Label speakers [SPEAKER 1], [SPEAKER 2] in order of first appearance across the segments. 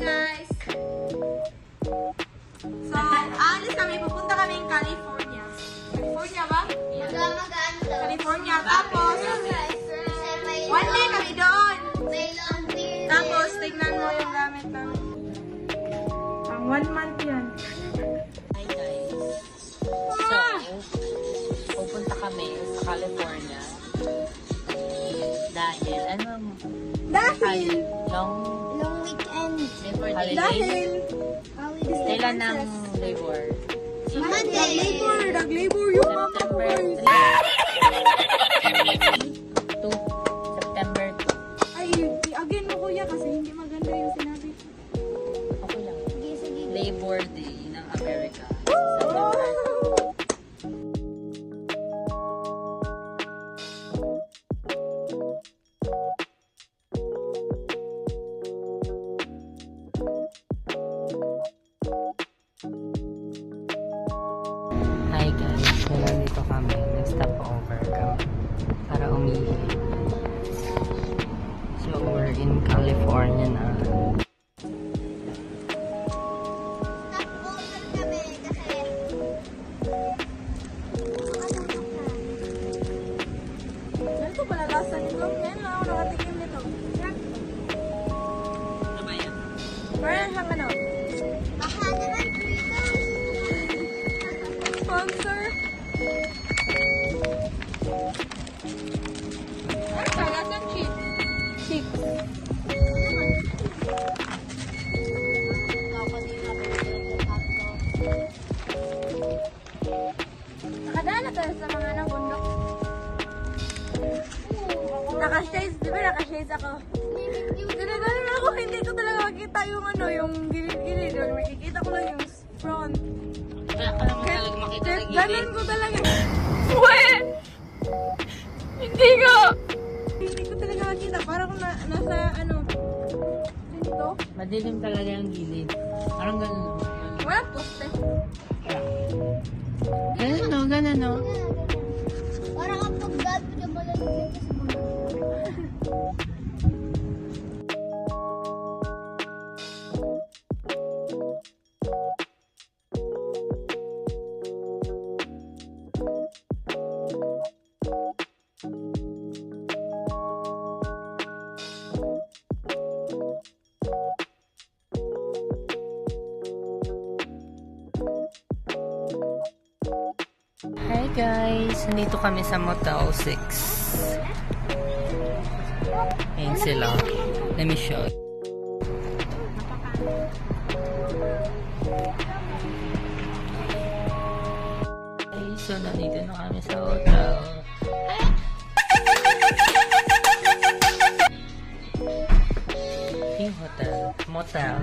[SPEAKER 1] guys! So, aalis kami. Pupunta kami ng California. California ba? California. Tapos, one day kami doon. Tapos, tignan mo yung gamit namin. Pang 1 month yan.
[SPEAKER 2] Hi guys. So, pupunta kami sa California. Dahil,
[SPEAKER 3] Long weekend.
[SPEAKER 2] holiday.
[SPEAKER 1] Dahil,
[SPEAKER 2] Kailan ng labor?
[SPEAKER 1] nag-labor yung mama ko.
[SPEAKER 2] To September 2.
[SPEAKER 1] Ay, again mo kuya kasi hindi maganda yung sinabi.
[SPEAKER 2] Okay lang. Labor Day ng Amerika. September 2. Hi guys, so nandito kami, nag-stop over kami para umihi. So we're in California na.
[SPEAKER 1] Ano ito pala lasa nito? Ngayon lang ako nakatikim nito.
[SPEAKER 2] Ano ba yan?
[SPEAKER 1] Parang siyang ano? Sponsor? Ano ba? Lasang chips? Chips. Nakadaan na tayo sa mga ng bundok. Naka-shades, di ba naka-shades ako? Ganun ako, hindi ko talaga makita yung ano, yung gilid-gilid. Makikita ko lang yung front.
[SPEAKER 2] Kaya ka naman talaga makita sa gilid.
[SPEAKER 1] Ganun ko talaga. Weh! Hindi ko! Hindi ko talaga makita. Parang kung nasa ano, dito.
[SPEAKER 2] Madilim talaga yung gilid. Parang ganun.
[SPEAKER 1] Wala poste.
[SPEAKER 2] Ganun no, ganun no.
[SPEAKER 3] Parang kapag dad mo na malalagyan ka sa mga.
[SPEAKER 2] Hi guys, nandito kami sa Motel 6. Ayan sila. Let me show you. Okay, so nandito na kami sa hotel. Yung hotel. Motel.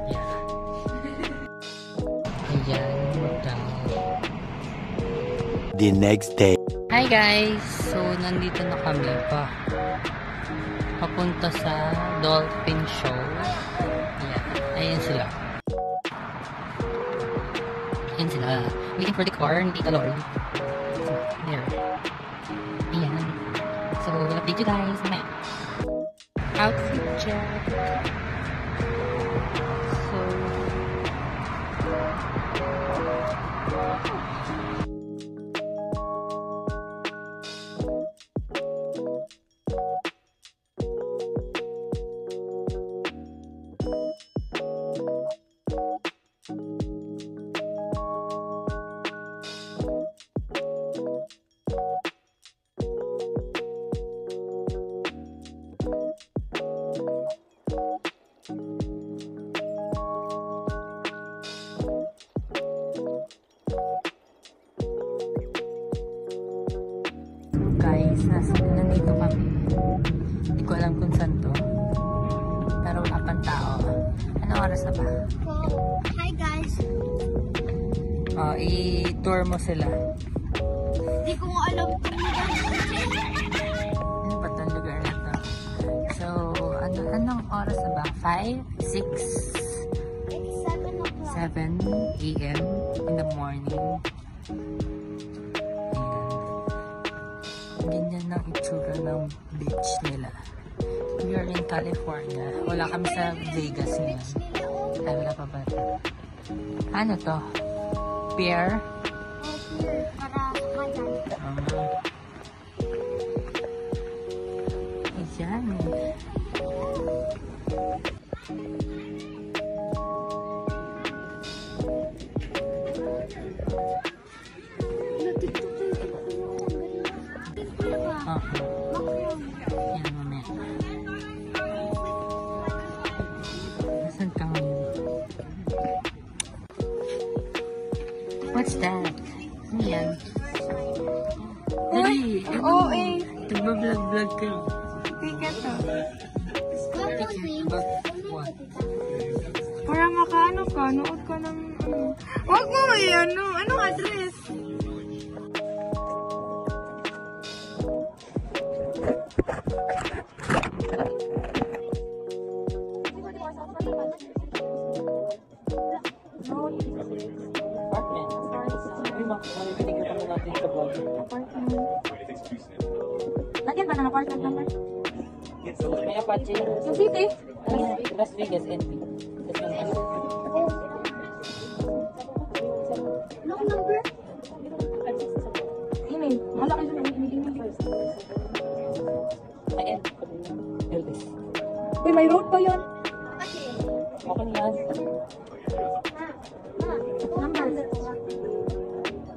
[SPEAKER 2] Yeah. Ayan, motel.
[SPEAKER 4] The next day.
[SPEAKER 2] Hi guys! So, nandito na kami papunta sa Dolphin Show. Ayan. Ayan sila. Ayan sila. Waiting for the car. Hindi Lord. So, there. Ayan. So, we'll update you guys. Outfit check. So, guys, nandito kami. Hindi ko alam kung saan to. Pero wala pang tao. Anong oras na ba?
[SPEAKER 3] Hi guys.
[SPEAKER 2] I-tour mo sila.
[SPEAKER 3] Hindi ko nga alam kung
[SPEAKER 2] Ano ba itong lugar na to? So, anong oras na ba? 5? 6?
[SPEAKER 3] it's 7 o'clock.
[SPEAKER 2] 7 a.m. in the morning. Ayan. Ganyan ang itsura ng beach nila. We are in California. Wala kami sa Vegas ngayon. Ay, wala pa ba? Ano to? Pier?
[SPEAKER 3] Para kanan.
[SPEAKER 2] Ayan. Yan, mamaya. Nasaan ka ngayon? What's that? Ano yan? Dali!
[SPEAKER 1] Oo eh.
[SPEAKER 2] Nagbablog-vlog ka.
[SPEAKER 1] Ticket to.
[SPEAKER 2] About what?
[SPEAKER 1] Para makaano ka, nood ka ng ano. Huwag mo eh, ano? Anong address?
[SPEAKER 2] Apartment. Sabi mo, marinig ka naman natin sa vlog.
[SPEAKER 1] Lagyan ba ng apartment number?
[SPEAKER 2] May Apache.
[SPEAKER 1] Yung city?
[SPEAKER 2] Las Vegas, NB.
[SPEAKER 3] Lock number?
[SPEAKER 1] Email. Wala kayo na email first.
[SPEAKER 2] Ay, NB. Elvis.
[SPEAKER 1] Uy, may road pa yun.
[SPEAKER 2] Okay yan.
[SPEAKER 1] Number.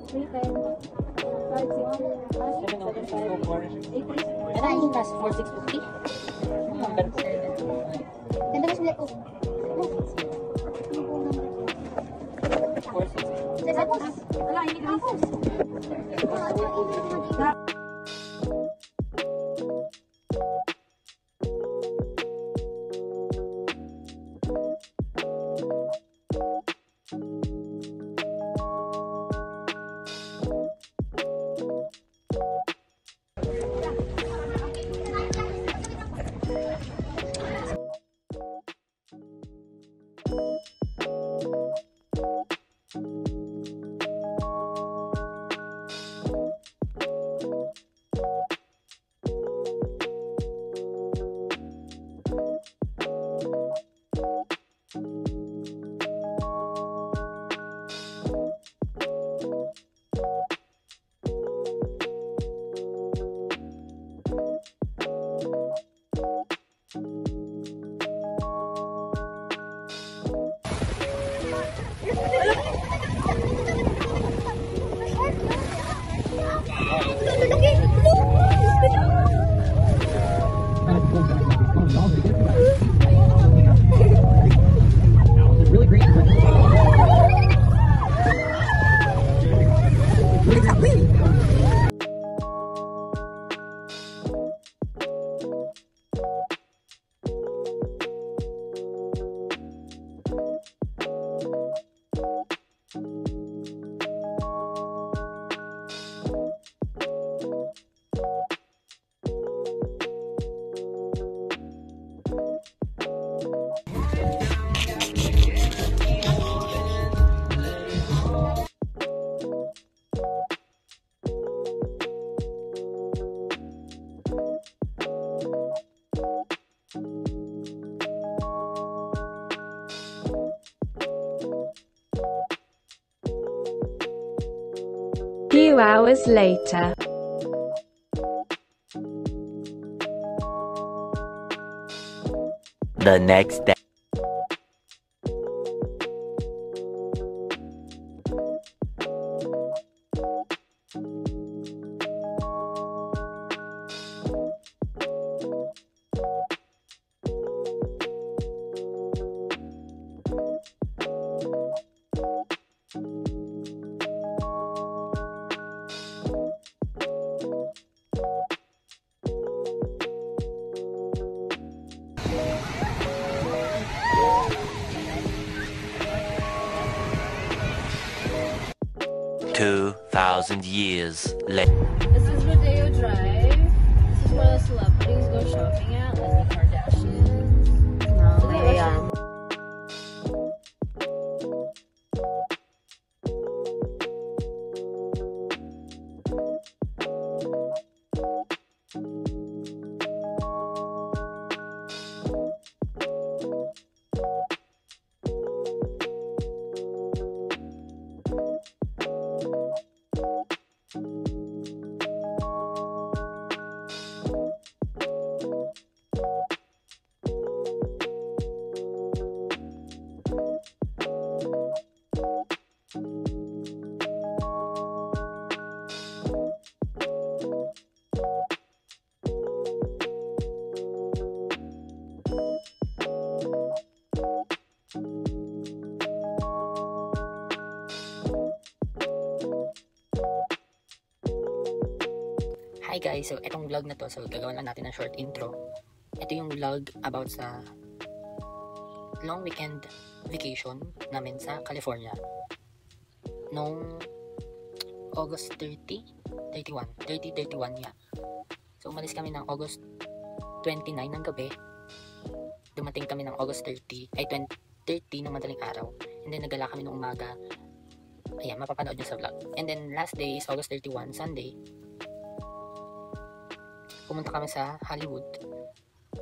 [SPEAKER 2] 704. Ano yung last 4650? Number ko.
[SPEAKER 3] Ganda mas nila ko.
[SPEAKER 2] 46.
[SPEAKER 1] Wala, hindi ka ako.
[SPEAKER 2] Really great.
[SPEAKER 4] Few hours later.
[SPEAKER 5] The next day. $2,000 later.
[SPEAKER 6] This is Rodeo Drive. This is where the celebrities go shopping at, like the Kardashians.
[SPEAKER 1] Ayan.
[SPEAKER 2] Hi guys, so etong vlog na to, so gagawin lang natin ng short intro. Ito yung vlog about sa long weekend vacation namin sa California noong August 31, yeah. So umalis kami ng August 29 ng gabi, dumating kami ng August 30 ng madaling araw, and then nagala kami ng umaga. Ayan, mapapanood nyo sa vlog. And then last day is August 31, Sunday. Pumunta kami sa Hollywood,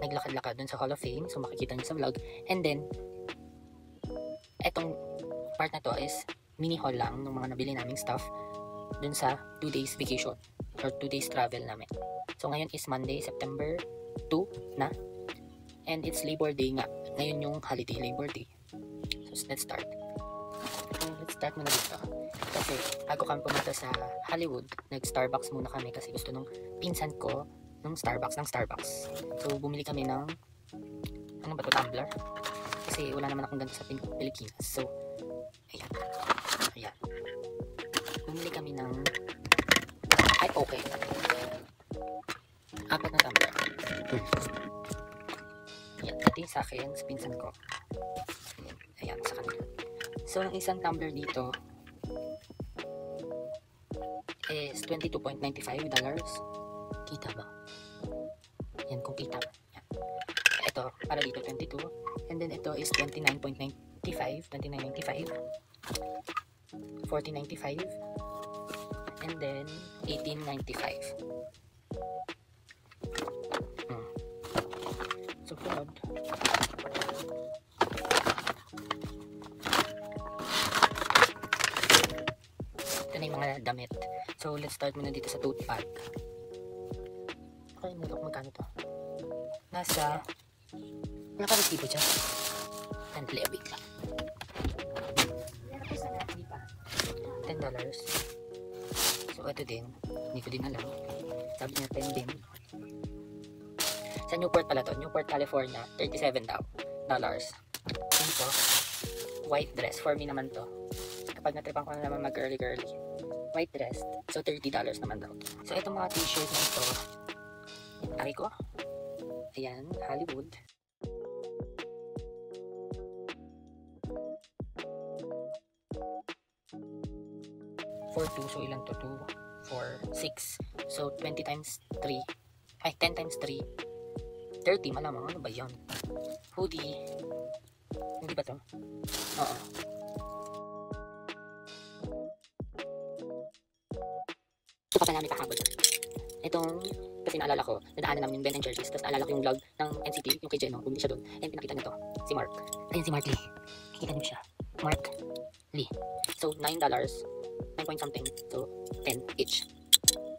[SPEAKER 2] naglakad-lakad dun sa Hall of Fame, so makikita nyo sa vlog. And then etong part na to is mini haul lang ng mga nabili naming stuff dun sa 2 days vacation or 2 days travel namin. So ngayon is Monday, September 2 na, and it's Labor Day nga. Ngayon yung holiday, Labor Day. So let's start. Let's start muna dito. Kasi bago kami pumunta sa Hollywood, nag-Starbucks muna kami kasi gusto nung pinsan ko ng Starbucks. So bumili kami ng ano ba to, tumbler? Kasi wala naman akong ganito sa Pilipinas. So ayan. Bumili kami ng okay. 4 na tumbler. Ayan, ito yung sa akin, sa pinsan ko. Ayan, sa kanila. So, ang isang tumbler dito is $22.95. Kita ba? Yan, kung kita. Yan. Ito, para dito 22. And then ito is $29.95. $29.95. $14.95. And then $18.95. Susunod. Ito na yung mga damit. So, let's start muna dito sa tote bag. Okay, magkano to? Nasa nakaresibo dyan. And wait lang. $10. So, ito din. Hindi ko din alam. Sabi niya, $10 din. Sa Newport pala to. Newport, California. $37 daw. Ito, white dress. For me naman to. Kapag natripan ko na naman mag-girly. White dress. So, $30 naman daw. So, itong mga t-shirt na ito. Ay ko. Ayan, Hollywood. For 2, so ilan to? 2, 4, 6. So 20 times 3. Ay, 10 times 3. 30 malamang. Ano ba yan? Hoodie. Hindi ba to? Oo. Ito pa pala may pahabol. Itong, kasi naalala ko, nadaanan namin yung Ben & Jerry's, tapos naalala ko yung vlog ng NCT, yung kay Jeno, bumili siya doon, and pinakita nito, si Mark. Ayun si Mark Lee. Kikita niyo siya. Mark Lee. So, $9. 9 point something. So, 10 each.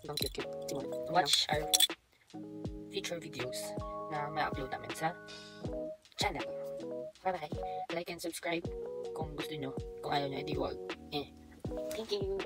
[SPEAKER 2] Ibang cute. Si Mark. Watch our future videos na ma-upload namin sa channel. Bye-bye. Like and subscribe kung gusto nyo. Kung ayaw nyo, edi wag. Thank you.